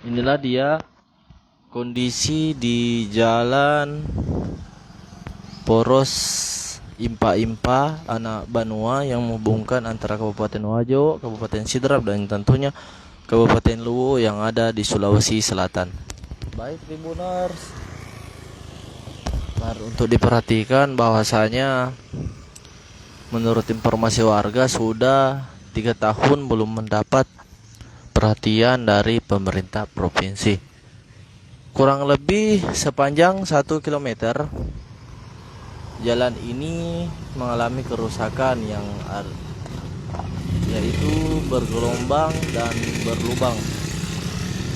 Inilah dia kondisi di jalan poros Impa-Impa Anak Banua yang menghubungkan antara Kabupaten Wajo, Kabupaten Sidrap, dan tentunya Kabupaten Luwu yang ada di Sulawesi Selatan. Baik Tribuners, untuk diperhatikan bahwasanya menurut informasi warga sudah 3 tahun belum mendapat perhatian dari pemerintah provinsi. Kurang lebih sepanjang 1 kilometer jalan ini mengalami kerusakan yaitu bergelombang dan berlubang,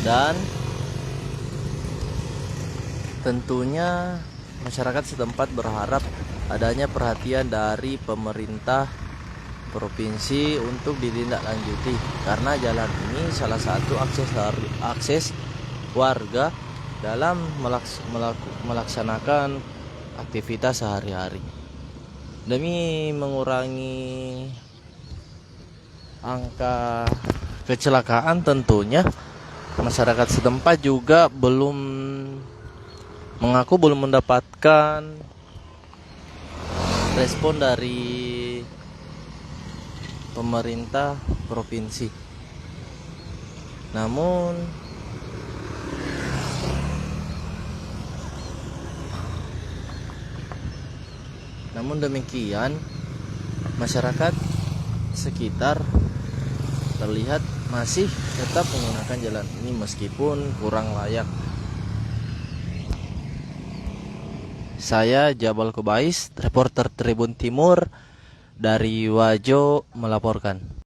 dan tentunya masyarakat setempat berharap adanya perhatian dari pemerintah provinsi untuk ditindaklanjuti, karena jalan ini salah satu akses warga dalam melaksanakan aktivitas sehari-hari. Demi mengurangi angka kecelakaan, tentunya masyarakat setempat juga mengaku belum mendapatkan respon dari pemerintah provinsi. Namun demikian, masyarakat sekitar terlihat masih tetap menggunakan jalan ini meskipun kurang layak. Saya Jabal Kubais, reporter Tribun Timur dari Wajo melaporkan.